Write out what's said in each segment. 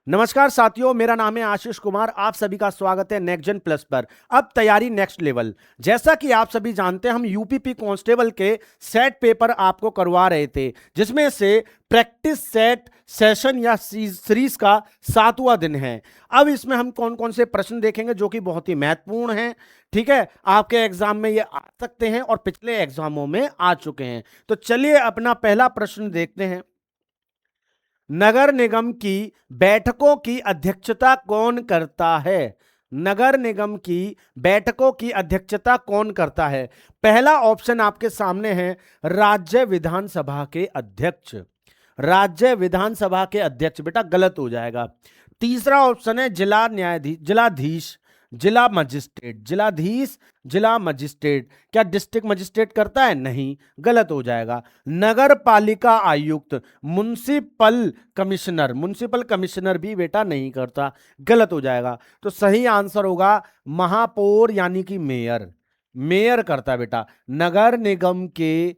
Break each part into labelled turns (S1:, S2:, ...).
S1: नमस्कार साथियों, मेरा नाम है आशीष कुमार। आप सभी का स्वागत है नेक्स्ट जेन प्लस पर। अब तैयारी नेक्स्ट लेवल। जैसा कि आप सभी जानते हैं, हम यूपीपी कांस्टेबल के सेट पेपर आपको करवा रहे थे, जिसमें से प्रैक्टिस सेट सेशन या सीरीज का 7वां दिन है। अब इसमें हम कौन कौन से प्रश्न देखेंगे जो कि बहुत ही महत्वपूर्ण हैं। ठीक है, आपके एग्जाम में ये आ सकते हैं और पिछले एग्जामों में आ चुके हैं। तो चलिए अपना पहला प्रश्न देखते हैं। नगर निगम की बैठकों की अध्यक्षता कौन करता है? नगर निगम की बैठकों की अध्यक्षता कौन करता है? पहला ऑप्शन आपके सामने है, राज्य विधानसभा के अध्यक्ष। राज्य विधानसभा के अध्यक्ष बेटा गलत हो जाएगा। तीसरा ऑप्शन है जिला न्यायाधीश, जिलाधीश, जिला मजिस्ट्रेट, जिलाधीश, जिला मजिस्ट्रेट। क्या डिस्ट्रिक्ट मजिस्ट्रेट करता है? नहीं, गलत हो जाएगा। नगर पालिका आयुक्त, म्युनिसिपल कमिश्नर, म्युनिसिपल कमिश्नर भी बेटा नहीं करता, गलत हो जाएगा। तो सही आंसर होगा महापौर यानी कि मेयर। मेयर करता है बेटा। नगर निगम के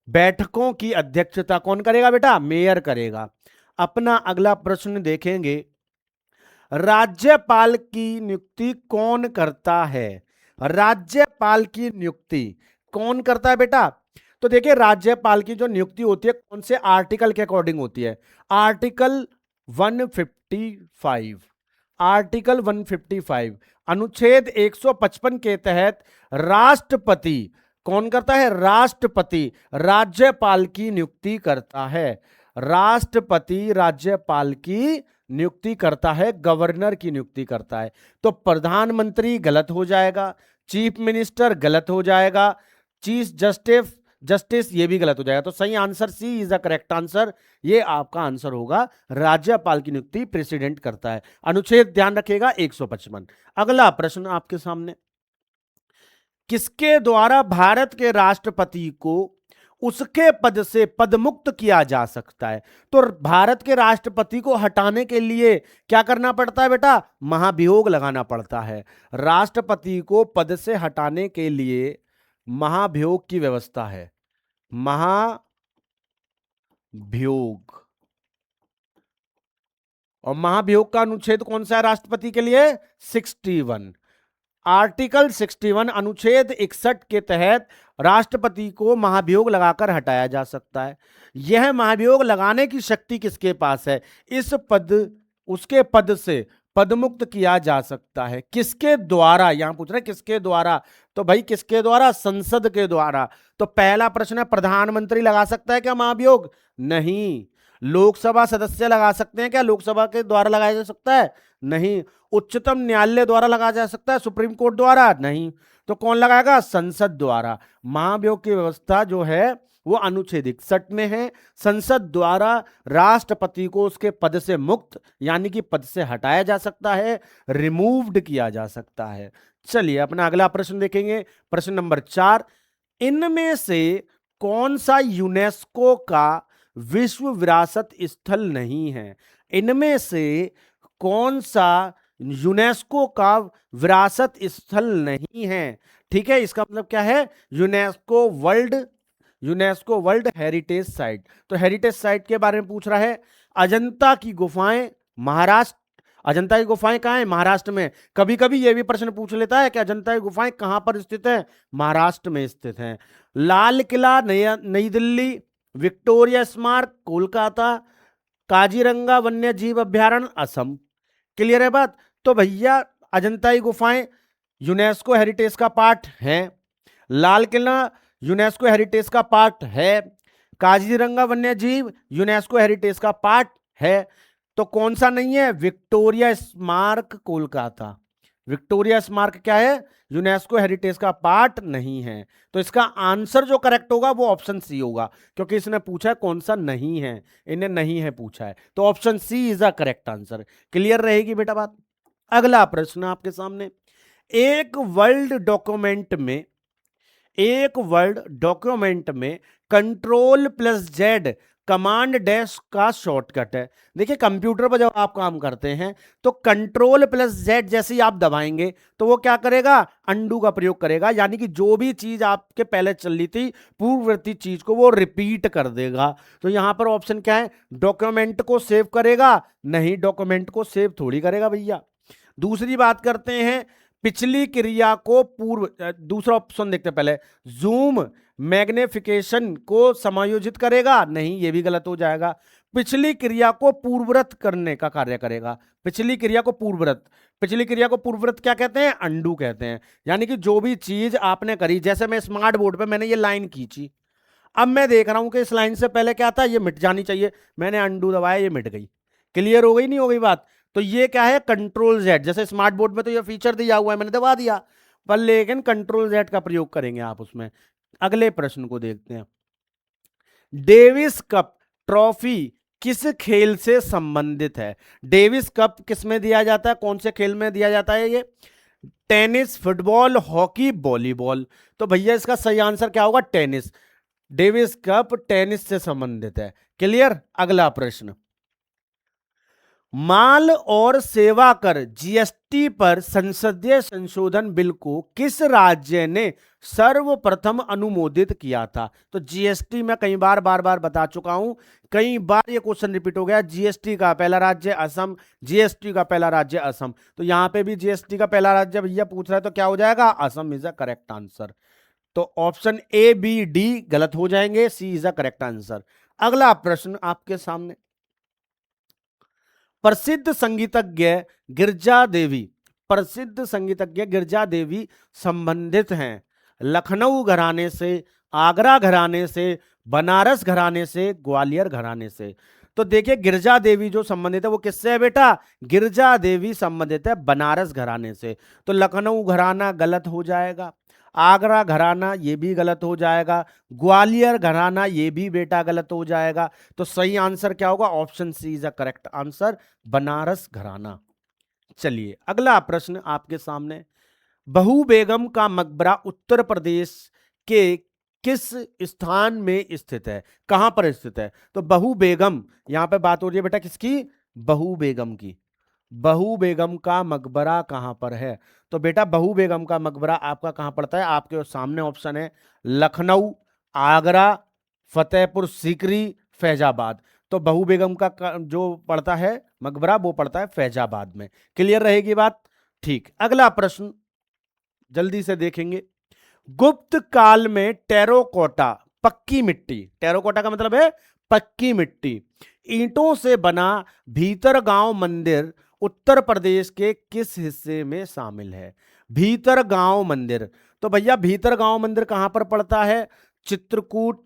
S1: बैठकों की अध्यक्षता कौन करेगा बेटा? मेयर करेगा। अपना अगला प्रश्न देखेंगे। राज्यपाल की नियुक्ति कौन करता है? राज्यपाल की नियुक्ति कौन करता है बेटा? तो देखिए, राज्यपाल की जो नियुक्ति होती है कौन से आर्टिकल के अकॉर्डिंग होती है? आर्टिकल 155। आर्टिकल 155 अनुच्छेद 155 के तहत राष्ट्रपति कौन करता है? राष्ट्रपति राज्यपाल की नियुक्ति करता है। राष्ट्रपति राज्यपाल की नियुक्ति करता है, गवर्नर की नियुक्ति करता है। तो प्रधानमंत्री गलत हो जाएगा, चीफ मिनिस्टर गलत हो जाएगा, चीफ जस्टिस जस्टिस ये भी गलत हो जाएगा। तो सही answer C is the correct answer. ये आपका आंसर होगा, राज्यपाल की नियुक्ति प्रेसिडेंट करता है। अनुच्छेद ध्यान रखिएगा 155। अगला प्रश्न आपके सामने। किसके द्वारा भारत के राष्ट्रपति को उसके पद से पदमुक्त किया जा सकता है? तो भारत के राष्ट्रपति को हटाने के लिए क्या करना पड़ता है बेटा? महाभियोग लगाना पड़ता है। राष्ट्रपति को पद से हटाने के लिए महाभियोग की व्यवस्था है। महाभियोग। और महाभियोग का अनुच्छेद कौन सा है राष्ट्रपति के लिए? 61। आर्टिकल 61 अनुच्छेद 61 के तहत राष्ट्रपति को महाभियोग लगाकर हटाया जा सकता है। यह महाभियोग लगाने की शक्ति किसके पास है? इस पद, उसके पद से पदमुक्त किया जा सकता है। किसके द्वारा? यहां पूछ रहे हैं किसके द्वारा, तो भाई किसके द्वारा? संसद के द्वारा। तो पहला प्रश्न है, प्रधानमंत्री लगा सकता है क्या महाभियोग? नहीं। लोकसभा सदस्य लगा सकते हैं क्या? लोकसभा के द्वारा लगाया जा सकता है? नहीं। उच्चतम न्यायालय द्वारा लगाया जा सकता है? सुप्रीम कोर्ट द्वारा? नहीं। तो कौन लगाएगा? संसद द्वारा। महाभियोग की व्यवस्था जो है वो अनुच्छेद 61 में है। संसद द्वारा राष्ट्रपति को उसके पद से मुक्त यानी कि पद से हटाया जा सकता है, रिमूव्ड किया जा सकता है। चलिए अपना अगला प्रश्न देखेंगे। प्रश्न नंबर 4। इनमें से कौन सा यूनेस्को का विश्व विरासत स्थल नहीं है? इनमें से कौन सा यूनेस्को का विरासत स्थल नहीं है? ठीक है, इसका मतलब क्या है? UNESCO world heritage site. तो हेरिटेज साइट के बारे में पूछ रहा है। अजंता की गुफाएं महाराष्ट्र, अजंता की गुफाएं कहां है? महाराष्ट्र में। कभी कभी यह भी प्रश्न पूछ लेता है कि अजंता की गुफाएं कहां पर स्थित है? महाराष्ट्र में स्थित है। लाल किला नई दिल्ली, विक्टोरिया स्मारक कोलकाता, काजीरंगा वन्य जीव अभ्यारण्य असम। क्लियर है बात? तो भैया अजंता की गुफाएं यूनेस्को हेरिटेज का पार्ट है, लाल किला यूनेस्को हेरिटेज का पार्ट है, काजीरंगा वन्य जीव यूनेस्को हेरिटेज का पार्ट है। तो कौन सा नहीं है? विक्टोरिया स्मारक कोलकाता। विक्टोरिया स्मारक क्या है? यूनेस्को हेरिटेज का पार्ट नहीं है। तो इसका आंसर जो करेक्ट होगा वो ऑप्शन सी होगा, क्योंकि इसने पूछा है कौन सा नहीं है, इन्हें नहीं है पूछा है। तो option C is a correct answer. Clear रहेगी बेटा बात? अगला प्रश्न आपके सामने। एक वर्ल्ड डॉक्यूमेंट में कंट्रोल+Z कमांड डैश का शॉर्टकट है। देखिए कंप्यूटर पर जब आप काम करते हैं तो कंट्रोल प्लस जेड जैसे ही आप दबाएंगे तो वो क्या करेगा, अंडू का प्रयोग करेगा, यानी कि जो भी चीज आपके पहले चल रही थी पूर्ववर्ती चीज को वो रिपीट कर देगा। तो यहां पर ऑप्शन क्या है, डॉक्यूमेंट को सेव करेगा, नहीं डॉक्यूमेंट को सेव थोड़ी करेगा भैया। दूसरी बात करते हैं, पिछली क्रिया को दूसरा ऑप्शन देखते हैं पहले, जूम मैग्निफिकेशन को समायोजित करेगा, नहीं ये भी गलत हो जाएगा। पिछली क्रिया को पूर्ववत करने का कार्य करेगा, पिछली क्रिया को पूर्ववत, पिछली क्रिया को पूर्ववत क्या कहते हैं, अंडू कहते हैं। यानी कि जो भी चीज आपने करी, जैसे मैं स्मार्ट बोर्ड पे मैंने ये लाइन खींची, अब मैं देख रहा हूं कि इस लाइन से पहले क्या था, ये मिट जानी चाहिए, मैंने अंडू दबाया, ये मिट गई। क्लियर हो गई नहीं हो गई बात। तो ये क्या है, कंट्रोल जेड, जैसे स्मार्ट बोर्ड में तो ये फीचर दिया हुआ है, मैंने दबा दिया, पर लेकिन कंट्रोल जेड का प्रयोग करेंगे आप उसमें। अगले प्रश्न को देखते हैं, डेविस कप ट्रॉफी किस खेल से संबंधित है। डेविस कप किस में दिया जाता है, कौन से खेल में दिया जाता है, ये टेनिस, फुटबॉल, हॉकी, वॉलीबॉल। तो भैया इसका सही आंसर क्या होगा, टेनिस। डेविस कप टेनिस से संबंधित है। क्लियर। अगला प्रश्न, माल और सेवा कर जीएसटी पर संसदीय संशोधन बिल को किस राज्य ने सर्वप्रथम अनुमोदित किया था। तो जीएसटी मैं कई बार बार बता चुका हूं, कई बार ये क्वेश्चन रिपीट हो गया। जीएसटी का पहला राज्य असम, जीएसटी का पहला राज्य असम। तो यहां पे भी जीएसटी का पहला राज्य भैया पूछ रहा है, तो क्या हो जाएगा, Assam is a correct answer. तो ऑप्शन ए बी डी गलत हो जाएंगे, सी इज अ करेक्ट आंसर। अगला प्रश्न आपके सामने, प्रसिद्ध संगीतज्ञ गिरजा देवी, प्रसिद्ध संगीतज्ञ गिरजा देवी संबंधित हैं लखनऊ घराने से, आगरा घराने से, बनारस घराने से, ग्वालियर घराने से। तो देखिए गिरजा देवी जो संबंधित है वो किससे है बेटा, गिरजा देवी संबंधित है बनारस घराने से। तो लखनऊ घराना गलत हो जाएगा, आगरा घराना ये भी गलत हो जाएगा, ग्वालियर घराना ये भी बेटा गलत हो जाएगा। तो सही आंसर क्या होगा, option C is a correct answer, Banaras gharana. चलिए अगला प्रश्न आपके सामने, बहू बेगम का मकबरा उत्तर प्रदेश के किस स्थान में स्थित है, कहां पर स्थित है। तो बहू बेगम, यहां पे बात हो रही है बेटा किसकी, बहू बेगम की। बहू बेगम का मकबरा कहां पर है। तो बेटा बहू बेगम का मकबरा आपका कहां पड़ता है, आपके सामने ऑप्शन है लखनऊ, आगरा, फतेहपुर सीकरी, फैजाबाद। तो बहू बेगम का जो पड़ता है मकबरा वो पड़ता है फैजाबाद में। क्लियर रहेगी बात। ठीक, अगला प्रश्न जल्दी से देखेंगे, गुप्त काल में टेराकोटा, पक्की मिट्टी, टेराकोटा का मतलब है पक्की मिट्टी, ईंटों से बना भीतरगांव मंदिर उत्तर प्रदेश के किस हिस्से में शामिल है। भीतरगांव मंदिर, तो भैया भीतरगांव मंदिर कहां पर पड़ता है, चित्रकूट,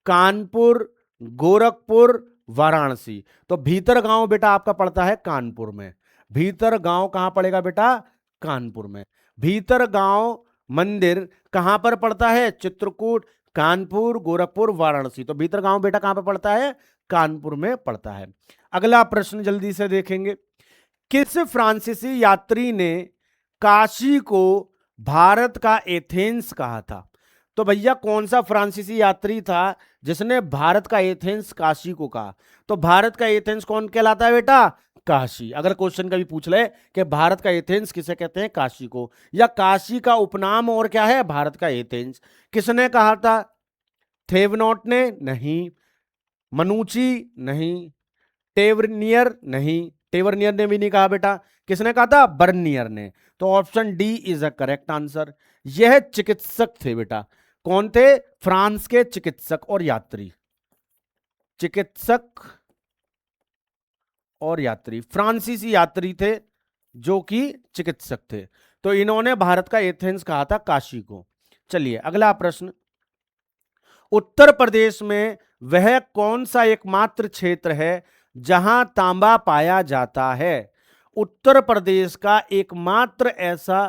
S1: कानपुर, गोरखपुर, वाराणसी। तो भीतरगांव बेटा आपका पड़ता है कानपुर में। भीतरगांव कहां पड़ेगा बेटा, कानपुर में। भीतरगांव मंदिर कहां पर पड़ता है, चित्रकूट, कानपुर, गोरखपुर, वाराणसी। तो भीतरगांव बेटा कहां पर पड़ता है, कानपुर में पड़ता है। अगला प्रश्न जल्दी से देखेंगे, किस फ्रांसीसी यात्री ने काशी को भारत का एथेंस कहा था। तो भैया कौन सा फ्रांसीसी यात्री था जिसने भारत का एथेंस काशी को कहा। तो भारत का एथेंस कौन कहलाता है बेटा, काशी। अगर क्वेश्चन कभी पूछ ले कि भारत का एथेंस किसे कहते हैं, काशी को, या काशी का उपनाम और क्या है, भारत का एथेंस। किसने कहा था, थेवनॉट ने, नहीं, मनुची नहीं, टेवरनियर नहीं, टेवरनियर ने भी नहीं कहा बेटा, किसने कहा था, बर्नियर ने। तो option D is a correct answer. यह चिकित्सक थे बेटा, कौन थे, फ्रांस के चिकित्सक और यात्री, चिकित्सक और यात्री, फ्रांसीसी यात्री थे जो कि चिकित्सक थे। तो इन्होंने भारत का एथेंस कहा था काशी को। चलिए अगला प्रश्न, उत्तर प्रदेश में वह कौन सा एकमात्र क्षेत्र है जहां तांबा पाया जाता है। उत्तर प्रदेश का एकमात्र ऐसा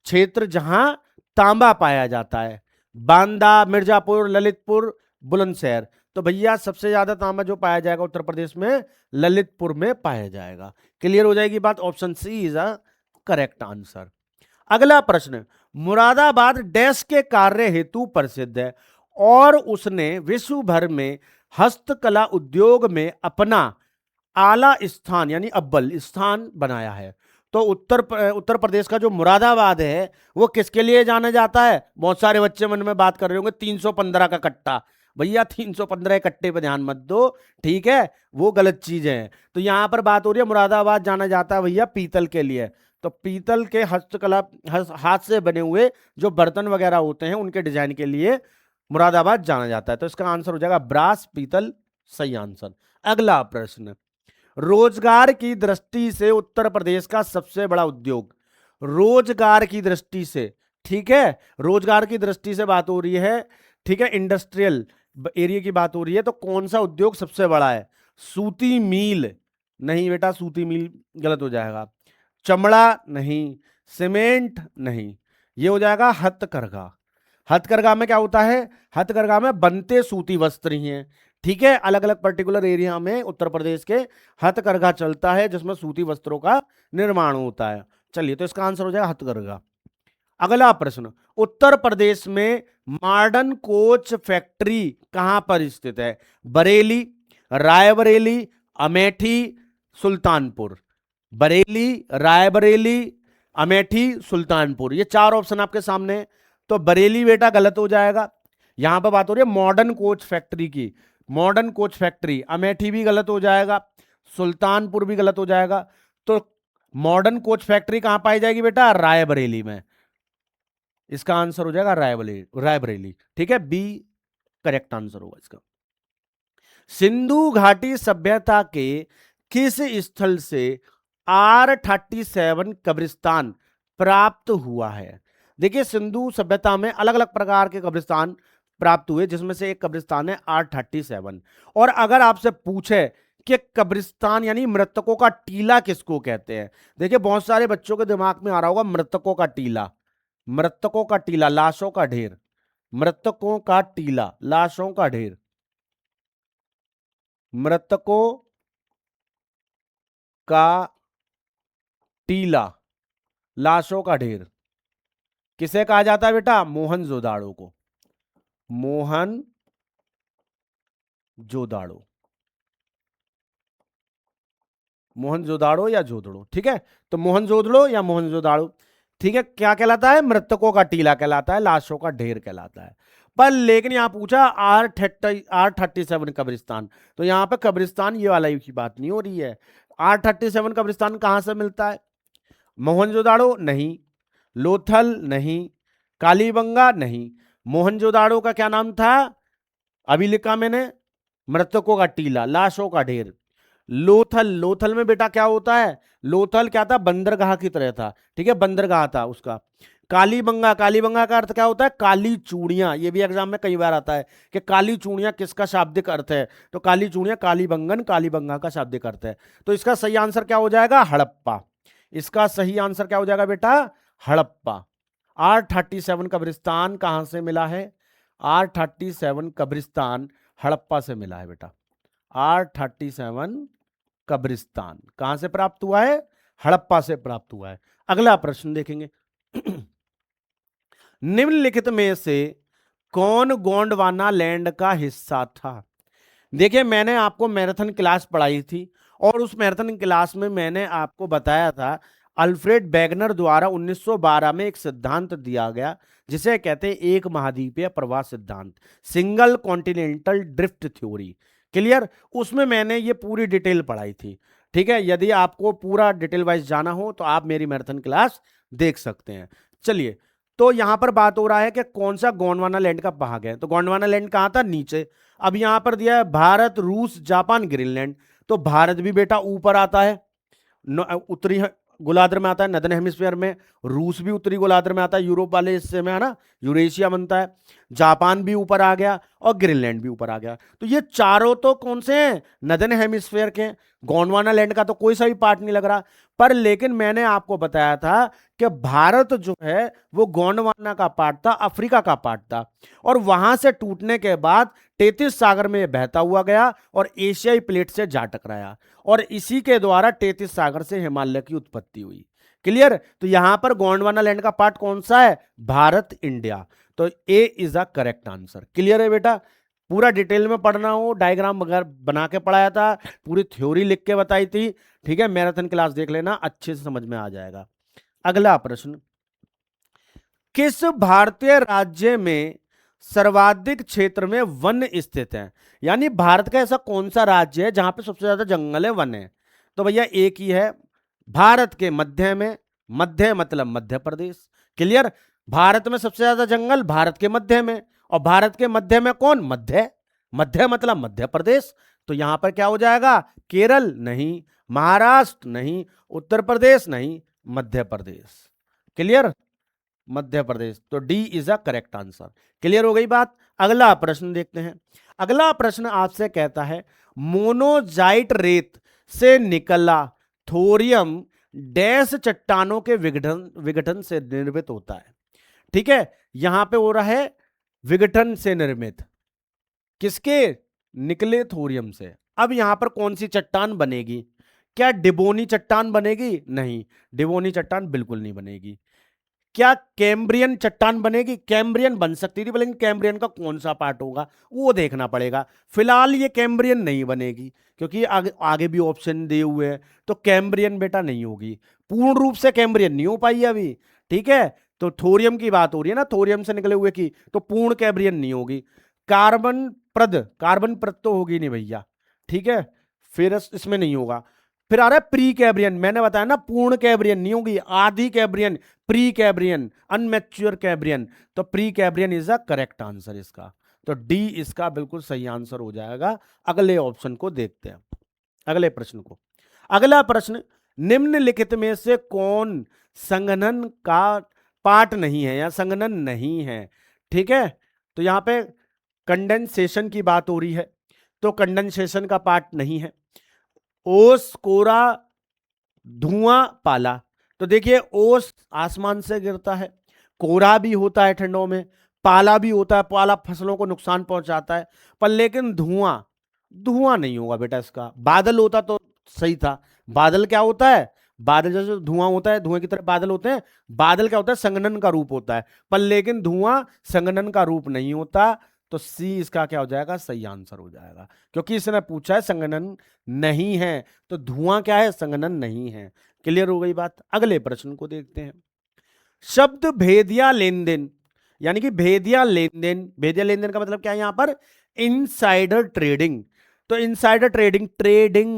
S1: क्षेत्र जहां तांबा पाया जाता है, बांदा, मिर्जापुर, ललितपुर, बुलंदशहर। तो भैया सबसे ज्यादा तांबा जो पाया जाएगा उत्तर प्रदेश में, ललितपुर में पाया जाएगा। क्लियर हो जाएगी बात, option C is a correct answer. अगला प्रश्न, मुरादाबाद डैश के कार्य हेतु प्रसिद्ध है और उसने विश्व भर में हस्तकला उद्योग में अपना आला स्थान यानी अव्वल स्थान बनाया है। तो उत्तर प्रदेश का जो मुरादाबाद है वो किसके लिए जाना जाता है? बहुत सारे बच्चे मन में बात कर रहे होंगे 315 का कट्टा। भैया 315 कट्टे पे ध्यान मत दो, ठीक है, वो गलत चीजें हैं। तो यहां पर बात हो रही है मुरादाबाद जाना जाता है भैया पीतल के लिए। तो पीतल के हस्तकला हाथ से बने हुए जो बर्तन वगैरह होते हैं उनके डिजाइन के लिए मुरादाबाद जाना जाता है। तो इसका आंसर हो जाएगा ब्रास पीतल, सही आंसर। अगला प्रश्न, रोजगार की दृष्टि से उत्तर प्रदेश का सबसे बड़ा उद्योग, रोजगार की दृष्टि से, ठीक है, रोजगार की दृष्टि से बात हो रही है, ठीक है, इंडस्ट्रियल एरिया की बात हो रही है, तो कौन सा उद्योग सबसे बड़ा है? सूती मील नहीं बेटा, सूती मील गलत हो जाएगा। चमड़ा नहीं, सीमेंट नहीं, ये हो जाएगा हथकरघा। हथकरघा में क्या होता है? हथकरघा में बनते सूती वस्त्र ही हैं, ठीक है। अलग अलग पर्टिकुलर एरिया में उत्तर प्रदेश के हथकरघा चलता है जिसमें सूती वस्त्रों का निर्माण होता है। चलिए, तो इसका आंसर हो जाएगा हथकरघा। अगला प्रश्न, उत्तर प्रदेश में मॉडर्न कोच फैक्ट्री कहां पर स्थित है? बरेली, रायबरेली, अमेठी, सुल्तानपुर। बरेली, रायबरेली, अमेठी, सुल्तानपुर, ये चार ऑप्शन आपके सामने। तो बरेली बेटा गलत हो जाएगा, यहां पर बात हो रही है मॉडर्न कोच फैक्ट्री की, मॉडर्न कोच फैक्ट्री। अमेठी भी गलत हो जाएगा, सुल्तानपुर भी गलत हो जाएगा। तो मॉडर्न कोच फैक्ट्री कहां पाई जाएगी बेटा? रायबरेली में। इसका आंसर हो जाएगा रायबरेली, ठीक है, बी करेक्ट आंसर होगा इसका। सिंधु घाटी सभ्यता के किस स्थल से R37 कब्रिस्तान प्राप्त हुआ है? देखिए, सिंधु सभ्यता में अलग अलग प्रकार के कब्रिस्तान प्राप्त हुए, जिसमें से एक कब्रिस्तान है R37। और अगर आपसे पूछे कि कब्रिस्तान यानी मृतकों का टीला किसको कहते हैं, देखिए बहुत सारे बच्चों के दिमाग में आ रहा होगा मृतकों का टीला, मृतकों का टीला, लाशों का ढेर, मृतकों का टीला, लाशों का ढेर, मृतकों का टीला, लाशों का ढेर किसे कहा जाता है बेटा? मोहनजोदाड़ो को, मोहनजोदाड़ो, मोहनजोदाड़ो या जोदड़ो, ठीक है। तो मोहनजोदड़ो या मोहनजोदाड़ो, ठीक है, क्या कहलाता है? मृतकों का टीला कहलाता है, लाशों का ढेर कहलाता है। पर लेकिन यहां पूछा R37 कब्रिस्तान, तो यहां पे कब्रिस्तान ये वाला की बात नहीं हो रही है। R37 कब्रिस्तान कहां से मिलता है? मोहनजोदाड़ो नहीं, लोथल नहीं, कालीबंगा नहीं। मोहनजोदाड़ो का क्या नाम था? अभी लिखा मैंने, मृतकों का टीला, लाशों का ढेर। लोथल, लोथल में बेटा क्या होता है? लोथल क्या था? बंदरगाह की तरह था, ठीक है, बंदरगाह था उसका। कालीबंगा, कालीबंगा का अर्थ क्या होता है? काली चूड़ियां। ये भी एग्जाम में कई बार आता है कि काली चूड़ियां किसका शाब्दिक अर्थ है, तो काली चूड़ियां कालीबंगन, कालीबंगा का शाब्दिक अर्थ है। तो इसका सही आंसर क्या हो जाएगा? हड़प्पा। इसका सही आंसर क्या हो जाएगा बेटा? हड़प्पा। R37 कब्रिस्तान कहां से मिला है? R37 कब्रिस्तान हड़प्पा से मिला है बेटा। R37 कब्रिस्तान कहां से प्राप्त हुआ है? हड़प्पा से प्राप्त हुआ है। अगला प्रश्न देखेंगे। निम्नलिखित में से कौन गोंडवाना लैंड का हिस्सा था? देखिए, मैंने आपको मैराथन क्लास पढ़ाई थी और उस मैराथन क्लास में मैंने आपको बताया था अल्फ्रेड वेगनर द्वारा 1912 में एक सिद्धांत दिया गया जिसे कहते हैं एक महाद्वीपीय प्रवाह सिद्धांत, single continental drift theory. Clear? उसमें मैंने ये पूरी डिटेल पढ़ाई थी, ठीक है। यदि आपको पूरा डिटेल वाइज जाना हो तो आप मेरी मैराथन क्लास देख सकते हैं। चलिए, तो यहां पर बात हो रहा है कि कौन सा गोंडवाना लैंड का भाग है। तो गोंडवाना लैंड कहां था? नीचे। अब यहां पर दिया है भारत, रूस, जापान, ग्रीनलैंड। तो भारत भी बेटा ऊपर आता है, उत्तरी गोलार्ध में आता है, नदन हेमिस्फीयर में। रूस भी उत्तरी गोलार्ध में आता है, यूरोप वाले हिस्से में, है ना, यूरेशिया बनता है। जापान भी ऊपर आ गया और ग्रीनलैंड भी ऊपर आ गया। तो ये चारों तो कौन से हैं? नदन हेमिस्फीयर के। गोंडवाना लैंड का तो कोई सा भी पार्ट नहीं लग रहा। पर लेकिन मैंने आपको बताया था कि भारत जो है वो गोंडवाना का पार्ट था, अफ्रीका का पार्ट था, और वहां से टूटने के बाद 33 सागर में बहता हुआ गया और एशियाई प्लेट से जा टकराया, और इसी के द्वारा 33 सागर से हिमालय की उत्पत्ति हुई। क्लियर? तो यहां पर गोंडवाना लैंड का पार्ट कौन सा है? भारत, इंडिया। तो A is a correct answer. Clear है बेटा? पूरा डिटेल में पढ़ना हो, डायग्राम वगैरह बना के पढ़ाया था, पूरी थ्योरी लिख के बताई थी, ठीक है, मैराथन क्लास देख लेना, अच्छे से समझ में आ जाएगा। अगला प्रश्न, किस भारतीय राज्य में सर्वाधिक क्षेत्र में वन स्थित है? यानी भारत का ऐसा कौन सा राज्य है जहां पे सबसे ज्यादा जंगल है, वन है? तो भैया एक ही है, भारत के मध्य में, मध्य मतलब मध्य प्रदेश। क्लियर? भारत में सबसे ज्यादा जंगल भारत के मध्य में, और भारत के मध्य में कौन? मध्य, मध्य मतलब मध्य प्रदेश। तो यहां पर क्या हो जाएगा? केरल नहीं, महाराष्ट्र नहीं, उत्तर प्रदेश नहीं, मध्य प्रदेश। क्लियर? मध्य प्रदेश। तो D is a correct answer. Clear हो गई बात? अगला प्रश्न देखते हैं। अगला प्रश्न आपसे कहता है, मोनोजाइट रेत से निकला थोरियम डैश चट्टानों के विघटन विघटन से निर्मित होता है। ठीक है, यहां पे हो रहा है विघटन से निर्मित, किसके? निकले थोरियम से। अब यहां पर कौन सी चट्टान बनेगी? क्या डिबोनी चट्टान बनेगी? नहीं, डिबोनी चट्टान बिल्कुल नहीं बनेगी। क्या कैम्ब्रियन चट्टान बनेगी? कैम्ब्रियन बन सकती थी, लेकिन कैम्ब्रियन का कौन सा पार्ट होगा वो देखना पड़ेगा। फिलहाल ये कैम्ब्रियन नहीं बनेगी, क्योंकि आगे भी ऑप्शन दिए हुए हैं, तो कैम्ब्रियन बेटा नहीं होगी, पूर्ण रूप से कैम्ब्रियन नहीं हो पाई अभी। ठीक है, तो थोरियम की बात हो रही है ना, थोरियम से निकले हुए की, तो पूर्ण कैम्ब्रियन नहीं होगी। कार्बन प्रद तो होगी नहीं भैया। ठीक है, फिर इसमें नहीं होगा। फिर आ रहा है प्री कैब्रियन, मैंने बताया ना पूर्ण कैब्रियन नहीं होगी, आधी कैब्रियन, प्री कैब्रियन, अनमेच्योर कैब्रियन। तो Precambrian is the correct answer इसका। तो डी इसका बिल्कुल सही आंसर हो जाएगा। अगले ऑप्शन को देखते हैं, अगले प्रश्न को। अगला प्रश्न, निम्नलिखित में से कौन संघनन का पार्ट नहीं है या संघनन नहीं है? ठीक है, तो यहां पे कंडेंसेशन की बात हो रही है, तो कंडेंसेशन का पार्ट नहीं है। ओस, कोरा, धुआं, पाला। तो देखिए, ओस आसमान से गिरता है, कोरा भी होता है ठंडों में, पाला भी होता है, पाला फसलों को नुकसान पहुंचाता है, पर लेकिन धुआं, धुआं नहीं होगा बेटा इसका। बादल होता तो सही था। बादल क्या होता है? बादल जैसे धुआं होता है, धुएं की तरह बादल होते हैं, बादल क्या होता है? संघनन का रूप होता है, पर लेकिन धुआं संघनन का रूप नहीं होता। तो सी इसका क्या हो जाएगा? सही आंसर हो जाएगा, क्योंकि इसने पूछा है संघनन नहीं है, तो धुआं क्या है? संघनन नहीं है। क्लियर हो गई बात? अगले प्रश्न को देखते हैं। शब्द भेदिया लेन देन, यानी कि भेदिया लेन देन, भेदिया लेन देन का मतलब क्या है यहां पर? Insider trading. तो इनसाइडर ट्रेडिंग,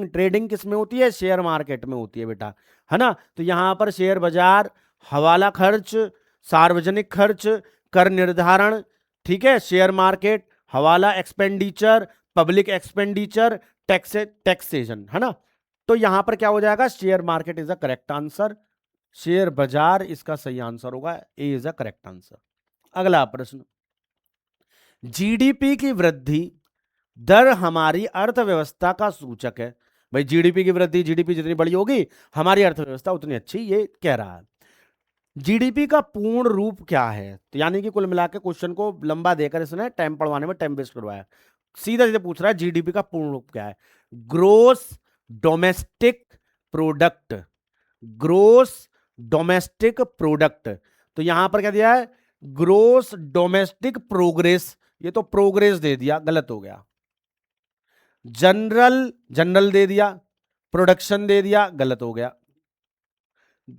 S1: ट्रेडिंग किस में होती है? शेयर मार्केट में होती है बेटा, है ना। तो यहां पर शेयर बाजार, हवाला खर्च, सार्वजनिक खर्च, कर निर्धारण, ठीक है, शेयर मार्केट, हवाला एक्सपेंडिचर, पब्लिक एक्सपेंडिचर, टैक्सेशन, है ना। तो यहां पर क्या हो जाएगा? Share market is the correct answer, share बाजार इसका सही आंसर होगा, ए इज द करेक्ट आंसर। अगला प्रश्न, जीडीपी की वृद्धि दर हमारी अर्थव्यवस्था का सूचक है। भाई जीडीपी की वृद्धि, जीडीपी जितनी बड़ी होगी हमारी अर्थव्यवस्था उतनी अच्छी, ये कह रहा है। जीडीपी का पूर्ण रूप क्या है? तो यानी कि कुल मिला के क्वेश्चन को लंबा देकर इसने टाइम पढ़वाने में टाइम वेस्ट करवाया। सीधा सीधे पूछ रहा है जीडीपी का पूर्ण रूप क्या है? Gross domestic product, gross domestic product. तो यहां पर क्या दिया है? ग्रोस डोमेस्टिक प्रोग्रेस, ये तो प्रोग्रेस दे दिया, गलत हो गया। जनरल, जनरल दे दिया, प्रोडक्शन दे दिया, गलत हो गया।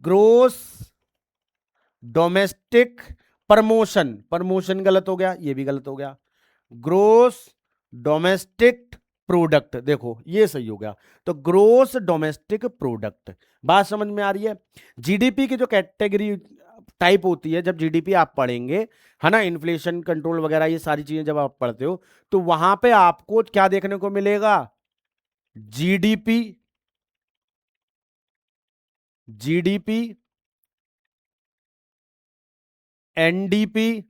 S1: ग्रोस डोमेस्टिक प्रमोशन, प्रमोशन गलत हो गया, ये भी गलत हो गया। ग्रोस डोमेस्टिक प्रोडक्ट, देखो ये सही हो गया। तो ग्रोस डोमेस्टिक प्रोडक्ट, बात समझ में आ रही है? जीडीपी की जो कैटेगरी टाइप होती है, जब जीडीपी आप पढ़ेंगे, है ना, इन्फ्लेशन कंट्रोल वगैरह ये सारी चीजें जब आप पढ़ते हो, तो वहां पे आपको क्या देखने को मिलेगा? जीडीपी, जीडीपी, एनडीपी,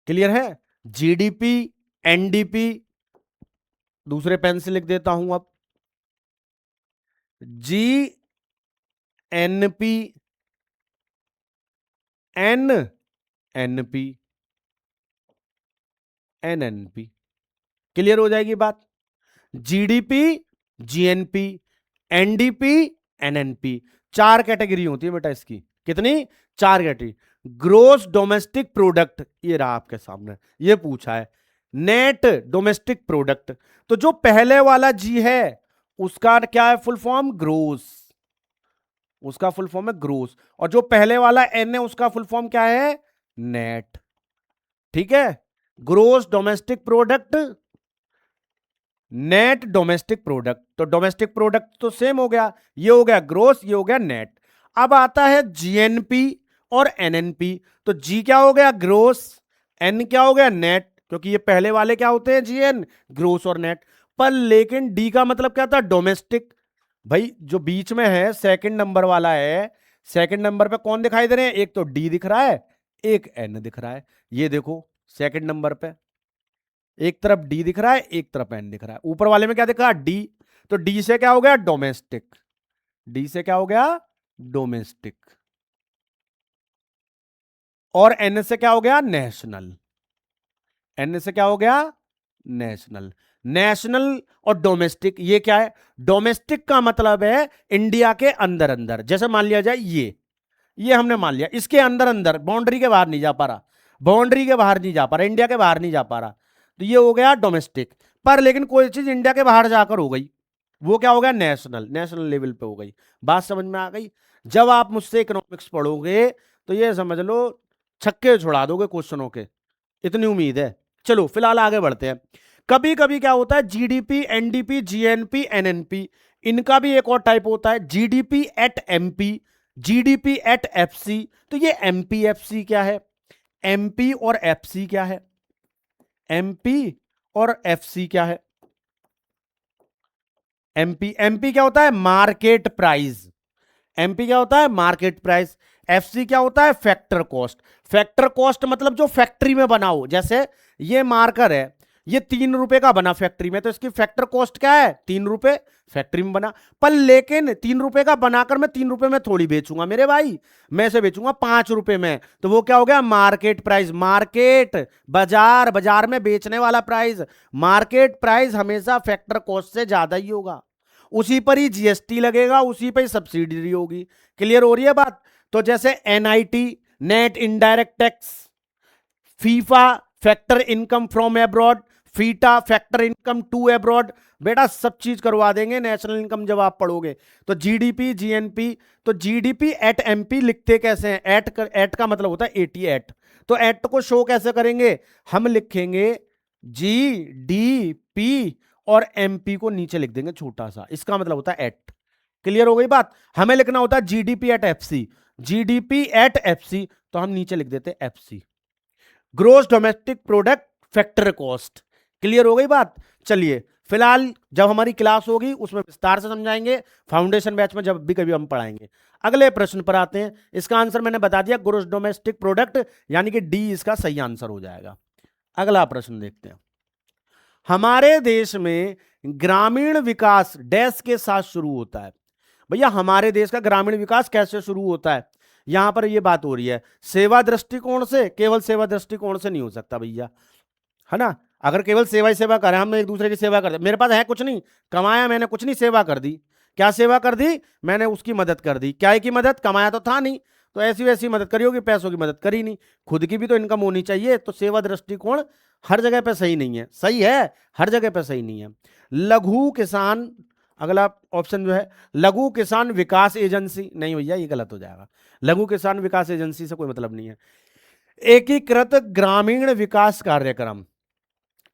S1: क्लियर है? जीडीपी, एनडीपी, दूसरे पेन से लिख देता हूं अब, GNP, NNP, NNP. Clear हो जाएगी बात? जीडीपी, जीएनपी, एनडीपी, एनएनपी, चार कैटेगरी होती है बेटा इसकी। कितनी? चार कैटेगरी। ग्रोस डोमेस्टिक प्रोडक्ट, ये रहा आपके सामने, ये पूछा है नेट डोमेस्टिक प्रोडक्ट। तो जो पहले वाला जी है उसका क्या है फुल फॉर्म? ग्रोस, उसका फुल फॉर्म है ग्रोस। और जो पहले वाला एन है उसका फुल फॉर्म क्या है? नेट। ठीक है, gross domestic product, net domestic product. तो डोमेस्टिक प्रोडक्ट तो सेम हो गया, ये हो गया ग्रोस, ये हो गया नेट। अब आता है जीएनपी और एनएनपी। तो जी क्या हो गया? ग्रोस। एन क्या हो गया? नेट, क्योंकि ये पहले वाले क्या होते हैं? जीएन, ग्रोस और नेट। पर लेकिन डी का मतलब क्या था? डोमेस्टिक। भाई जो बीच में है सेकंड नंबर वाला है, सेकंड नंबर पे कौन दिखाई दे रहे हैं? एक तो डी दिख रहा है, एक एन दिख रहा है। ये देखो सेकंड नंबर पे एक तरफ डी दिख रहा है, एक तरफ एन दिख रहा है। ऊपर वाले में क्या दिखा? डी। तो डी से क्या हो गया? डोमेस्टिक। डी से क्या हो गया? डोमेस्टिक। और एन से क्या हो गया? नेशनल। एन से क्या हो गया? नेशनल। नेशनल और डोमेस्टिक ये क्या है? डोमेस्टिक का मतलब है इंडिया के अंदर अंदर। जैसे मान लिया जाए ये हमने मान लिया इसके अंदर अंदर, बाउंड्री के बाहर नहीं जा पा रहा, बाउंड्री के बाहर नहीं जा पा रहा, इंडिया के बाहर नहीं जा पा रहा, तो ये हो गया डोमेस्टिक। पर लेकिन कोई चीज इंडिया के बाहर जाकर हो गई, वो क्या हो गया? नेशनल। नेशनल लेवल पे हो गई। बात समझ में आ गई? जब आप मुझसे इकोनॉमिक्स पढ़ोगे तो ये समझ लो छक्के छुड़ा दोगे क्वेश्चनों के, इतनी उम्मीद है। चलो फिलहाल आगे बढ़ते हैं। कभी कभी क्या होता है? जीडीपी, एनडीपी, जीएनपी, एनएनपी, इनका भी एक और टाइप होता है, GDP eight MP, GDP at FC. तो ये एमपी एफसी क्या है? एमपी और एफसी क्या है? एमपी और एफसी क्या है? एमपी, एमपी क्या होता है? Market price. एमपी क्या होता है? Market price. एफसी क्या होता है? Factor cost. फैक्टर कॉस्ट मतलब जो फैक्ट्री में बना हो, जैसे ये मार्कर है, ये 3 रुपए का बना फैक्ट्री में, तो इसकी फैक्टर कॉस्ट क्या है? 3 रुपए, फैक्ट्री में बना। पर लेकिन 3 रुपए का बनाकर मैं 3 रुपए में थोड़ी बेचूंगा मेरे भाई, मैं इसे बेचूंगा 5 रुपए में, तो वो क्या हो गया? Market price. मार्केट बाजार, बाजार में बेचने वाला प्राइस। मार्केट प्राइस हमेशा फैक्टर कॉस्ट से ज्यादा ही होगा, उसी पर ही जीएसटी लगेगा, उसी पर ही सब्सिडी होगी। क्लियर हो रही है बात? तो जैसे NIT, net indirect tax, FIFA, factor income from abroad, FITA, factor income to abroad, बेटा सब चीज करवा देंगे नेशनल इनकम जब आप पढ़ोगे। तो जीडीपी, जीएनपी, तो जीडीपी एट एमपी लिखते कैसे हैं? एट का मतलब होता है 88। तो एट को शो कैसे करेंगे? हम लिखेंगे जी डी पी और एमपी को नीचे लिख देंगे छोटा सा, इसका मतलब होता है एट। क्लियर हो गई बात? हमें लिखना होता है GDP at FC, GDP at FC, तो हम नीचे लिख देते FC, gross domestic product factor cost. Clear हो गई बात? चलिए फिलहाल जब हमारी क्लास होगी उसमें विस्तार से समझाएंगे, फाउंडेशन बैच में जब भी कभी हम पढ़ाएंगे। अगले प्रश्न पर आते हैं। इसका आंसर मैंने बता दिया, ग्रोस डोमेस्टिक प्रोडक्ट, यानी कि डी इसका सही आंसर हो जाएगा। अगला प्रश्न देखते हैं। हमारे देश में ग्रामीण विकास डैश के साथ शुरू होता है। भैया हमारे देश का ग्रामीण विकास कैसे शुरू होता है? यहां पर यह बात हो रही है सेवा दृष्टिकोण से। केवल सेवा दृष्टिकोण से नहीं हो सकता भैया, है ना। अगर केवल सेवा ही सेवा करें, हम एक दूसरे की सेवा करते, मेरे पास है कुछ नहीं, कमाया मैंने कुछ नहीं, सेवा कर दी। क्या सेवा कर दी? मैंने उसकी मदद कर दी। क्या की मदद? कमाया तो था नहीं, तो ऐसी वैसी मदद करी होगी, पैसों की मदद करी नहीं। खुद की भी तो इनकम होनी चाहिए। तो सेवा दृष्टिकोण हर जगह पे सही नहीं है। सही है, हर जगह पे सही नहीं है। लघु किसान, अगला ऑप्शन जो है लघु किसान विकास एजेंसी, नहीं भैया ये गलत हो जाएगा। लघु किसान विकास एजेंसी से कोई मतलब नहीं है। एकीकृत ग्रामीण विकास कार्यक्रम,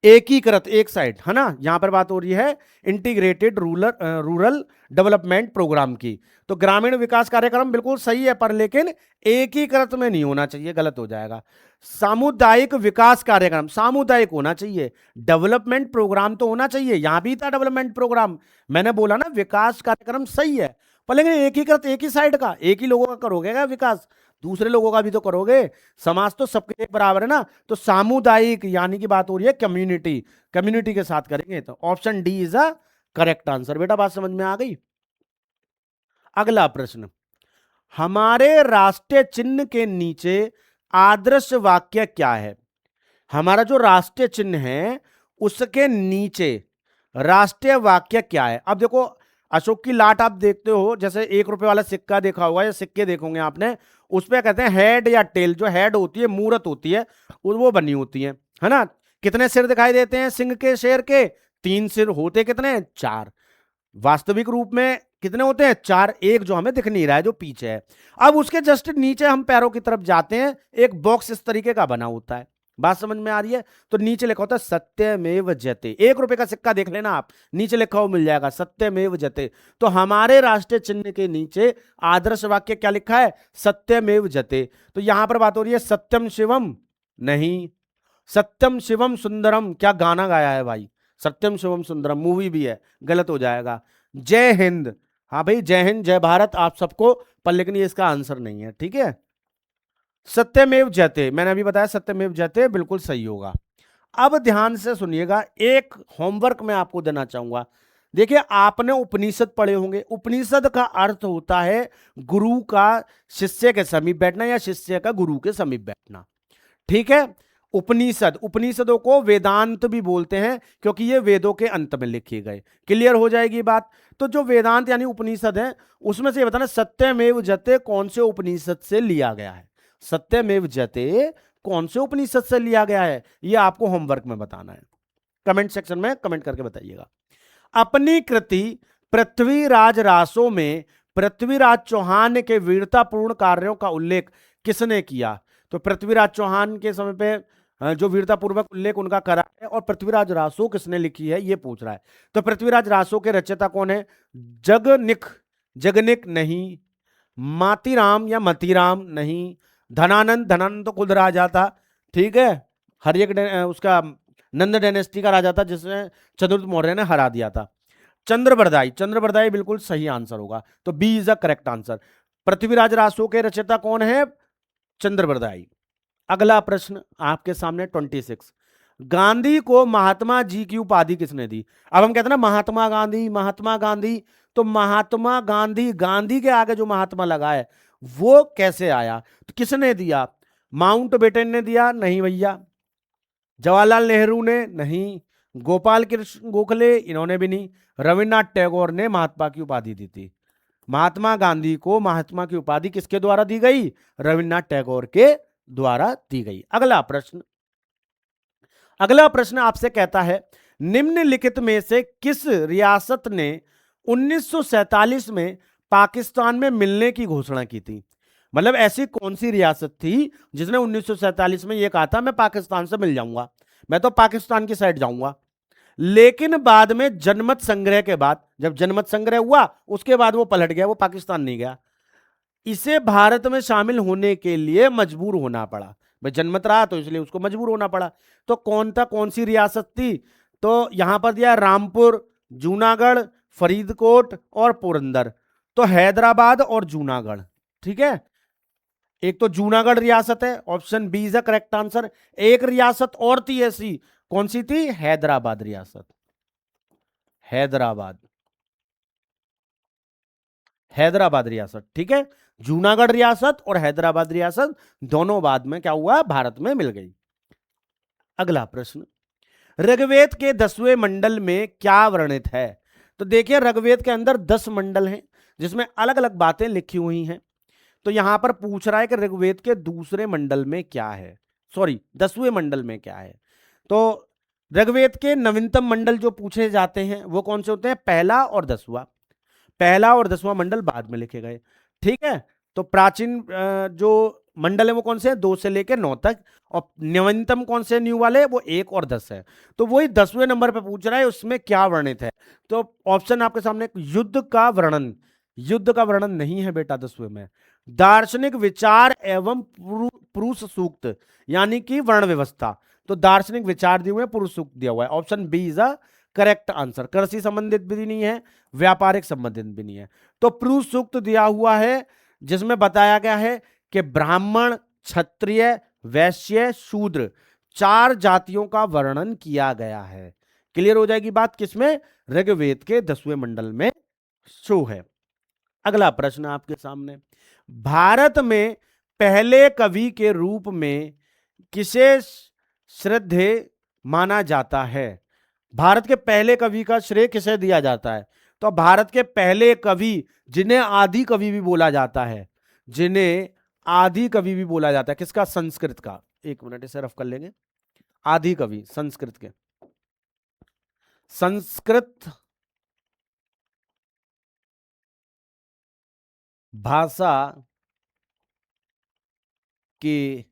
S1: एकीकृत एक साइड, है ना। यहां पर बात हो रही है इंटीग्रेटेड रूरल डेवलपमेंट प्रोग्राम की। तो ग्रामीण विकास कार्यक्रम बिल्कुल सही है, पर लेकिन एकीकृत में नहीं होना चाहिए, गलत हो जाएगा। सामुदायिक विकास कार्यक्रम, सामुदायिक होना चाहिए। डेवलपमेंट प्रोग्राम तो होना चाहिए, यहां भी था डेवलपमेंट प्रोग्राम। मैंने बोला ना विकास कार्यक्रम सही है, पर लेकिन एकीकृत एक ही साइड का, एक ही लोगों का करोगे क्या विकास? दूसरे लोगों का भी तो करोगे। समाज तो सबके एक बराबर है ना। तो सामुदायिक यानी कि बात हो रही है कम्युनिटी, कम्युनिटी के साथ करेंगे। तो option D is a correct answer. बेटा बात समझ में आ गई? अगला प्रश्न, हमारे राष्ट्रीय चिन्ह के नीचे आदर्श वाक्य क्या है? हमारा जो राष्ट्रीय चिन्ह है उसके नीचे राष्ट्रीय वाक्य क्या है? अब देखो अशोक की लाट आप देखते हो, जैसे 1 रुपए वाला सिक्का देखा होगा या सिक्के देखोगे आपने, उस पे कहते हैं हेड या टेल। जो हेड होती है, मूरत होती है, वो बनी होती है ना। कितने सिर दिखाई देते हैं सिंह के, शेर के? 3 सिर। होते कितने हैं? 4। वास्तविक रूप में कितने होते हैं? 4। एक जो हमें दिख नहीं रहा है, जो पीछे है। अब उसके जस्ट नीचे हम पैरों की तरफ जाते हैं, एक बॉक्स इस तरीके का बना होता है। बात समझ में आ रही है? तो नीचे लिखा होता है सत्यमेव जयते। 1 रुपए का सिक्का देख लेना आप, नीचे लिखा हुआ मिल जाएगा सत्यमेव जयते। तो हमारे राष्ट्रीय चिन्ह के नीचे आदर्श वाक्य क्या लिखा है? सत्यमेव जयते। तो यहां पर बात हो रही है सत्यम शिवम? नहीं, सत्यम शिवम सुंदरम क्या गाना गाया है भाई? सत्यम शिवम सुंदरम मूवी भी है, गलत हो जाएगा। जय हिंद, हाँ भाई जय हिंद जय भारत आप सबको, पर लेकिन ये इसका आंसर नहीं है, ठीक है। सत्यमेव जयते, मैंने अभी बताया सत्यमेव जयते बिल्कुल सही होगा। अब ध्यान से सुनिएगा, एक होमवर्क मैं आपको देना चाहूंगा। देखिए, आपने उपनिषद पढ़े होंगे। उपनिषद का अर्थ होता है गुरु का शिष्य के समीप बैठना या शिष्य का गुरु के समीप बैठना, ठीक है। उपनिषद, उपनिषदों को वेदांत भी बोलते हैं क्योंकि ये वेदों के अंत में लिखे गए। क्लियर हो जाएगी बात? तो जो वेदांत यानी उपनिषद है, उसमें से ये बताना सत्यमेव जयते कौन से उपनिषद से लिया गया है। सत्यमेव जयते कौन से उपनिषद से लिया गया है, ये आपको होमवर्क में बताना है। कमेंट सेक्शन में कमेंट करके बताइएगा। अपनी कृति पृथ्वीराज रासो में पृथ्वीराज चौहान के वीरतापूर्ण कार्यों का उल्लेख किसने किया? तो पृथ्वीराज चौहान के समय पे जो वीरतापूर्वक उल्लेख उनका करा है, और पृथ्वीराज रासो किसने लिखी है, ये पूछ रहा है। तो पृथ्वीराज रासो के रचयिता कौन है? जगनिक, जगनिक नहीं। मातीराम या मतीराम नहीं। धनानंद, धनानंद तो खुद राजा था, ठीक है। हरियक उसका नंद डायनेस्टी का राजा था जिसने चंद्रगुप्त मौर्य ने हरा दिया था। चंद्रबरदाई, चंद्रबरदाई बिल्कुल सही आंसर होगा, तो B is the correct answer. Prithviraj Raso के रचयिता कौन है? चंद्रबरदाई। अगला प्रश्न आपके सामने 26। गांधी को महात्मा जी की उपाधि किसने दी? अब हम कहते हैं ना महात्मा गांधी, महात्मा गांधी, तो महात्मा गांधी, गांधी के आगे जो महात्मा लगा है वो कैसे आया? तो किसने दिया? माउंटबेटन ने दिया? नहीं भैया। जवाहरलाल नेहरू ने? नहीं। गोपाल कृष्ण गोखले, इन्होंने भी नहीं। रविन्द्रनाथ टैगोर ने महात्मा की उपाधि दी थी। महात्मा गांधी को महात्मा की उपाधि किसके द्वारा दी गई? रविन्द्रनाथ टैगोर के द्वारा दी गई। अगला प्रश्न, अगला प्रश्न आपसे कहता है निम्नलिखित में से किस रियासत ने 1947 में पाकिस्तान में मिलने की घोषणा की थी? मतलब ऐसी कौन सी रियासत थी जिसने 1947 में यह कहा था मैं पाकिस्तान से मिल जाऊंगा, मैं तो पाकिस्तान की साइड जाऊंगा, लेकिन बाद में जनमत संग्रह के बाद, जब जनमत संग्रह हुआ उसके बाद वो पलट गया, वो पाकिस्तान नहीं गया। इसे भारत में शामिल होने के लिए मजबूर होना पड़ा। भाई जनमत रहा तो इसलिए उसको मजबूर होना पड़ा। तो कौन सी रियासत थी? तो यहां पर दिया रामपुर, जूनागढ़, फरीदकोट और पोरबंदर। तो हैदराबाद और जूनागढ़, ठीक है। एक तो जूनागढ़ रियासत है, option B is the correct answer. एक रियासत और थी ऐसी, कौन सी थी? हैदराबाद रियासत। हैदराबाद, हैदराबाद रियासत, ठीक है। जूनागढ़ रियासत और हैदराबाद रियासत दोनों बाद में क्या हुआ? भारत में मिल गई। अगला प्रश्न, ऋग्वेद के 10वें मंडल में क्या वर्णित है? तो देखिए ऋग्वेद के अंदर 10 मंडल हैं जिसमें अलग अलग बातें लिखी हुई हैं। तो यहां पर पूछ रहा है कि ऋग्वेद के दूसरे मंडल में क्या है, सॉरी 10वें मंडल में क्या है। तो ऋग्वेद के नवीनतम मंडल जो पूछे जाते हैं वो कौन से होते हैं? पहला और 10वां। पहला और 10वां मंडल बाद में लिखे गए, ठीक है। तो प्राचीन जो मंडल है वो कौन से हैं? 2 से लेकर 9 तक। और नवीनतम कौन से न्यू वाले? वो 1 और 10 है। तो वही 10वें नंबर पे पूछ रहा है उसमें क्या वर्णित है। तो ऑप्शन आपके सामने, युद्ध का वर्णन, युद्ध का वर्णन नहीं है बेटा 10वें में। दार्शनिक विचार एवं पुरुष सूक्त यानी कि वर्ण व्यवस्था, तो दार्शनिक विचार दिए हुए, पुरुष सूक्त दिया हुआ है। Option B is a correct answer. कृषि संबंधित भी नहीं है, व्यापारिक संबंधित भी नहीं है। तो पुरुष सूक्त दिया हुआ है जिसमें बताया गया है कि ब्राह्मण, क्षत्रिय, वैश्य, शूद्र 4 जातियों का वर्णन किया गया है। क्लियर हो जाएगी बात? किसमें? ऋग्वेद के 10वें मंडल में शो है। अगला प्रश्न आपके सामने, भारत में पहले कवि के रूप में किसे श्रद्धेय माना जाता है? भारत के पहले कवि का श्रेय किसे दिया जाता है? तो भारत के पहले कवि जिन्हें आदि कवि भी बोला जाता है, जिन्हें आदि कवि भी बोला जाता है किसका? संस्कृत का। एक मिनट इसे रफ कर लेंगे। आदि कवि संस्कृत के, संस्कृत भाषा के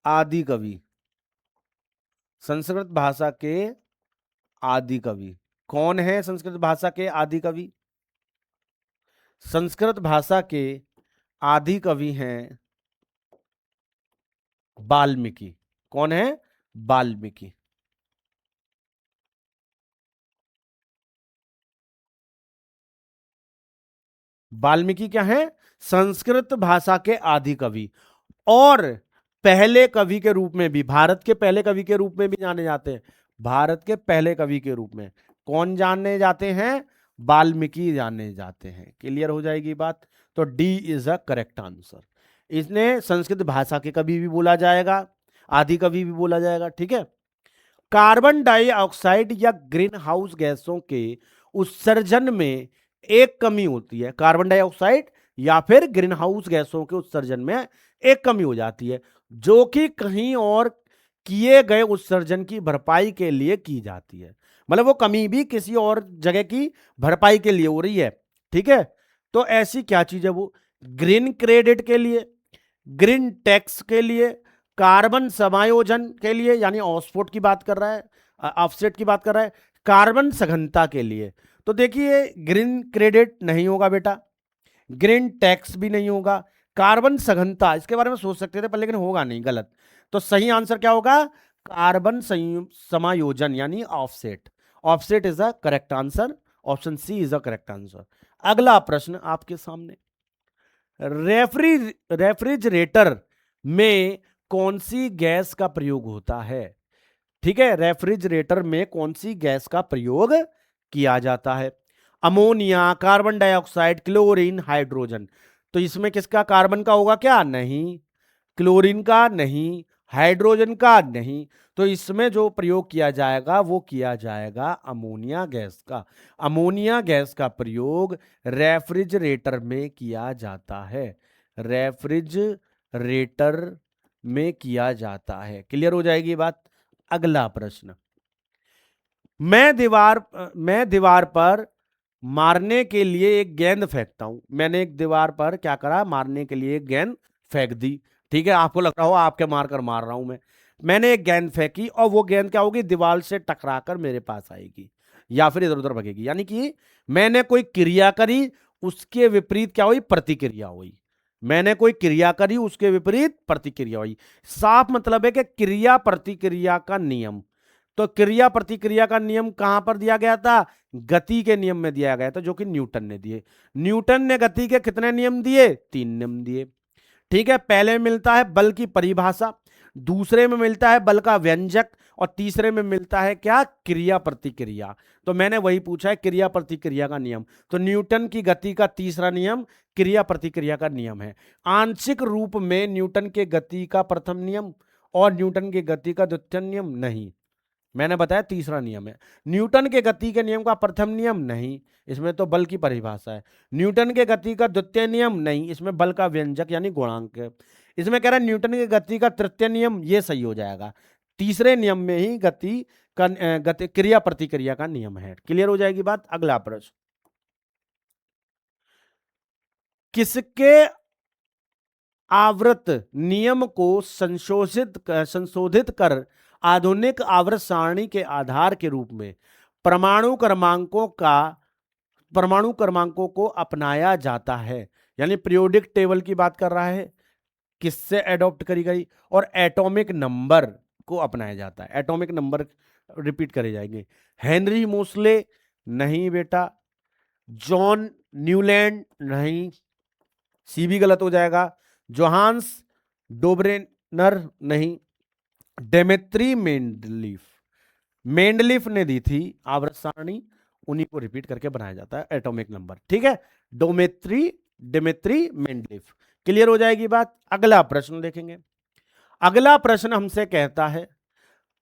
S1: आदि कवि, संस्कृत भाषा के आदि कवि कौन है? संस्कृत भाषा के आदि कवि, संस्कृत भाषा के आदि कवि हैं वाल्मीकि। कौन है? वाल्मीकि। वाल्मीकि क्या है? संस्कृत भाषा के आदि कवि, और पहले कवि के रूप में भी, भारत के पहले कवि के रूप में भी जाने जाते हैं। भारत के पहले कवि के रूप में कौन जाने जाते हैं? वाल्मीकि जाने जाते हैं। क्लियर हो जाएगी बात? तो D is a correct answer. इसने संस्कृत भाषा के कवि भी बोला जाएगा, आदि कवि भी बोला जाएगा। ठीक है। कार्बन डाइऑक्साइड या ग्रीन हाउस गैसों के उत्सर्जन में एक कमी होती है। कार्बन डाइऑक्साइड या फिर ग्रीन हाउस गैसों के उत्सर्जन में एक कमी हो जाती है, जो कि कहीं और किए गए उत्सर्जन की भरपाई के लिए की जाती है। मतलब वो कमी भी किसी और जगह की भरपाई के लिए हो रही है। ठीक है। तो ऐसी क्या चीज है वो? ग्रीन क्रेडिट के लिए, ग्रीन टैक्स के लिए, कार्बन समायोजन के लिए, यानी ऑफसेट की बात कर रहा है, ऑफसेट की बात कर रहा है, कार्बन सघनता के लिए। तो देखिए ग्रीन क्रेडिट नहीं होगा बेटा, ग्रीन टैक्स भी नहीं होगा, कार्बन सघनता इसके बारे में सोच सकते थे पर लेकिन होगा नहीं, गलत। तो सही आंसर क्या होगा? कार्बन समायोजन यानी offset. Offset is the correct answer. Option C is the correct answer. अगला प्रश्न आपके सामने, रेफ्रिजरेटर में कौन सी गैस का प्रयोग होता है? ठीक है, रेफ्रिजरेटर में कौन सी गैस का प्रयोग किया जाता है? Ammonia, carbon dioxide, chlorine, hydrogen. तो इसमें किसका? कार्बन का होगा क्या? नहीं। क्लोरीन का नहीं, हाइड्रोजन का नहीं। तो इसमें जो प्रयोग किया जाएगा वो किया जाएगा अमोनिया गैस का। अमोनिया गैस का प्रयोग रेफ्रिजरेटर में किया जाता है, रेफ्रिजरेटर में किया जाता है। क्लियर हो जाएगी बात? अगला प्रश्न, मैं दीवार पर मारने के लिए एक गेंद फेंकता हूं। मैंने एक दीवार पर क्या करा? मारने के लिए एक गेंद फेंक दी। ठीक है, आपको लग रहा हो आपके मारकर मार रहा हूं मैंने एक गेंद फेंकी और वो गेंद क्या होगी? दीवार से टकराकर मेरे पास आएगी या फिर इधर उधर भगेगी। यानी कि मैंने कोई क्रिया करी, उसके विपरीत क्या हुई? प्रतिक्रिया हुई। मैंने कोई क्रिया करी, उसके विपरीत प्रतिक्रिया हुई। साफ मतलब है कि क्रिया प्रतिक्रिया का नियम। तो क्रिया प्रतिक्रिया का नियम कहां पर दिया गया था? गति के नियम में दिया गया था, जो कि न्यूटन ने दिए। न्यूटन ने गति के कितने नियम दिए? 3 नियम दिए। ठीक है, पहले मिलता है बल की परिभाषा, दूसरे में मिलता है बल का व्यंजक, और तीसरे में मिलता है क्या? क्रिया प्रतिक्रिया। तो मैंने वही पूछा है, क्रिया प्रतिक्रिया का नियम। तो न्यूटन की गति का तीसरा नियम क्रिया प्रतिक्रिया का नियम है। आंशिक रूप में न्यूटन के गति का प्रथम नियम और न्यूटन के गति का द्वितीय नियम नहीं, मैंने बताया तीसरा नियम है। न्यूटन के गति के नियम का प्रथम नियम नहीं, इसमें तो बल की परिभाषा है। न्यूटन के गति का द्वितीय नियम नहीं, इसमें बल का व्यंजक यानी गुणांक है। इसमें कह रहा है न्यूटन के गति का तृतीय नियम, ये सही हो जाएगा। तीसरे नियम में ही गति का गति क्रिया प्रतिक्रिया का नियम है। क्लियर हो जाएगी बात? अगला प्रश्न, किसके आवर्त नियम को संशोधित कर आधुनिक आवर्त सारणी के आधार के रूप में परमाणु क्रमांकों को अपनाया जाता है? यानी पीरियोडिक टेबल की बात कर रहा है, किससे एडॉप्ट करी गई? और एटॉमिक नंबर को अपनाया जाता है। एटॉमिक नंबर रिपीट करे जाएंगे। हेनरी मोसले नहीं बेटा, जॉन न्यूलैंड नहीं, सी भी गलत हो जाएगा, जोहान्स डोब्रेनर नहीं, डेमेट्री मेंडलीफ ने दी थी आवर्त सारणी, उन्हीं को रिपीट करके बनाया जाता है एटॉमिक नंबर। ठीक है, डेमेट्री मेंडलीफ। क्लियर हो जाएगी बात? अगला प्रश्न देखेंगे। अगला प्रश्न हमसे कहता है,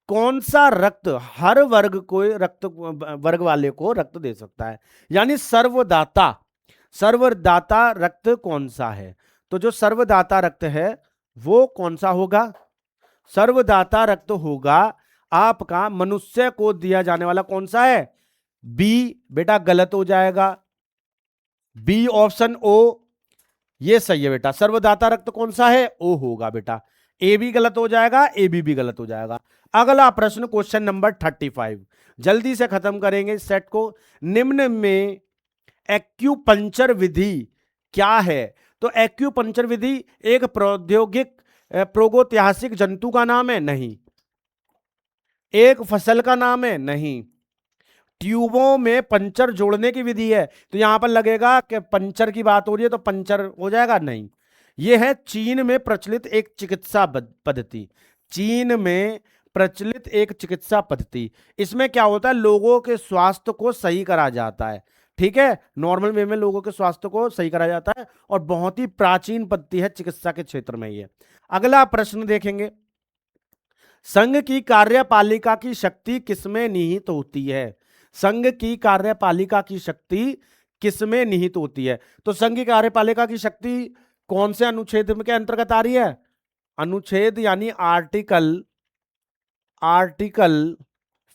S1: कौन सा रक्त हर वर्ग वाले को रक्त दे सकता है? यानी सर्वदाता रक्त कौन सा है? तो जो सर्वदाता रक्त है वो कौन सा होगा? सर्वदाता रक्त होगा आपका मनुष्य को दिया जाने वाला कौन सा है? बी बेटा गलत हो जाएगा, बी ऑप्शन ओ ये सही है बेटा। सर्वदाता रक्त कौन सा है? ओ होगा बेटा। ए भी गलत हो जाएगा, ए बी गलत हो जाएगा। अगला प्रश्न क्वेश्चन नंबर 35, जल्दी से खत्म करेंगे इस सेट को। निम्न में एक्यूपंक्चर विधि क्या है? तो एक्यूपंक्चर विधि एक प्रागैतिहासिक जंतु का नाम है? नहीं। एक फसल का नाम है? नहीं। ट्यूबों में पंचर जोड़ने की विधि है? तो यहां पर लगेगा कि पंचर की बात हो रही है तो पंचर हो जाएगा? नहीं। यह है चीन में प्रचलित एक चिकित्सा पद्धति। चीन में प्रचलित एक चिकित्सा पद्धति। इसमें क्या होता है? लोगों के स्वास्थ्य को सही करा जाता है। ठीक है, नॉर्मल वे में लोगों के स्वास्थ्य को सही करा जाता है और बहुत ही प्राचीन पद्धति है चिकित्सा के क्षेत्र में ये। अगला प्रश्न देखेंगे, संघ की कार्यपालिका की शक्ति किसमें निहित होती है? संघ की कार्यपालिका की शक्ति किसमें निहित होती है? तो संघ की कार्यपालिका की शक्ति कौन से अनुच्छेद के अंतर्गत आ रही है? अनुच्छेद यानी आर्टिकल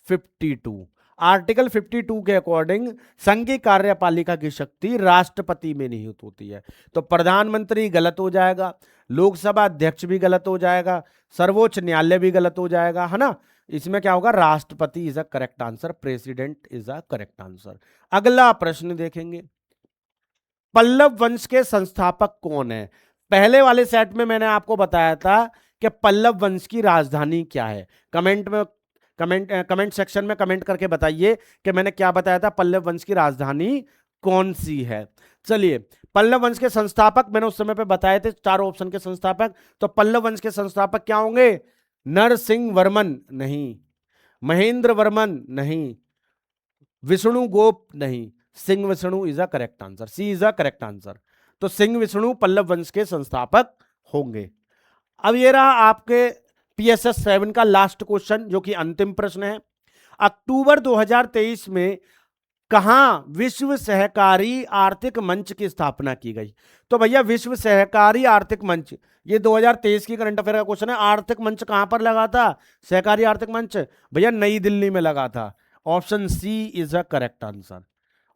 S1: 52। आर्टिकल 52 के अकॉर्डिंग संघ की कार्यपालिका की शक्ति राष्ट्रपति में निहित होती है। तो प्रधानमंत्री गलत हो जाएगा, लोकसभा अध्यक्ष भी गलत हो जाएगा, सर्वोच्च न्यायालय भी गलत हो जाएगा, है ना। इसमें क्या होगा? राष्ट्रपति is a correct answer, president is a correct answer. अगला प्रश्न देखेंगे, पल्लव वंश के संस्थापक कौन है? पहले वाले सेट में मैंने आपको बताया था कि पल्लव वंश की राजधानी क्या है। कमेंट सेक्शन में कमेंट करके बताइए कि मैंने क्या बताया था, पल्लव वंश की राजधानी कौन सी है। चलिए, पल्लव वंश के संस्थापक मैंने उस समय पे बताए थे, 4 ऑप्शन के संस्थापक। तो पल्लव वंश के संस्थापक क्या होंगे? नरसिंह वर्मन नहीं, महेंद्र वर्मन नहीं, विष्णु गोप नहीं, Singh Vishnu is a correct answer. C is a correct answer. तो सिंह विष्णु पल्लव वंश के संस्थापक होंगे। अब ये रहा आपके PSS 7 का लास्ट क्वेश्चन, जो कि अंतिम प्रश्न है। अक्टूबर 2023 में कहां विश्व सहकारी आर्थिक मंच की स्थापना की गई? तो भैया विश्व सहकारी आर्थिक मंच, ये 2023 की करंट अफेयर का क्वेश्चन है। आर्थिक मंच कहां पर लगा था? सहकारी आर्थिक मंच भैया नई दिल्ली में लगा था। Option C is a correct answer.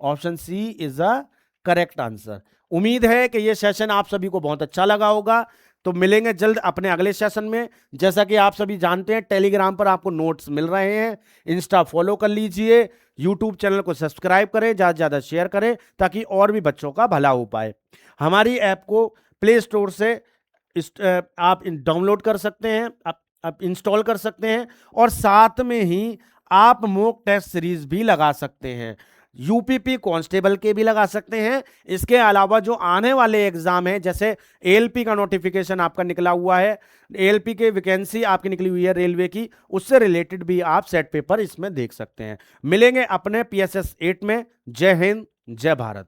S1: Option C is a correct answer. उम्मीद है कि यह सेशन आप सभी को बहुत अच्छा लगा होगा। तो मिलेंगे जल्द अपने अगले सेशन में। जैसा कि आप सभी जानते हैं, टेलीग्राम पर आपको नोट्स मिल रहे हैं, इंस्टा फॉलो कर लीजिए, यूट्यूब चैनल को सब्सक्राइब करें, ज़्यादा से ज़्यादा शेयर करें ताकि और भी बच्चों का भला हो पाए। हमारी ऐप को प्ले स्टोर से आप डाउनलोड कर सकते हैं, आप इंस्टॉल कर सकते हैं और साथ में ही आप मॉक टेस्ट सीरीज भी लगा सकते हैं। यूपीपी कांस्टेबल के भी लगा सकते हैं। इसके अलावा जो आने वाले एग्जाम है, जैसे एएलपी का नोटिफिकेशन आपका निकला हुआ है, एएलपी के वैकेंसी आपकी निकली हुई है रेलवे की, उससे रिलेटेड भी आप सेट पेपर इसमें देख सकते हैं। मिलेंगे अपने PSS 8 में। जय हिंद, जय भारत।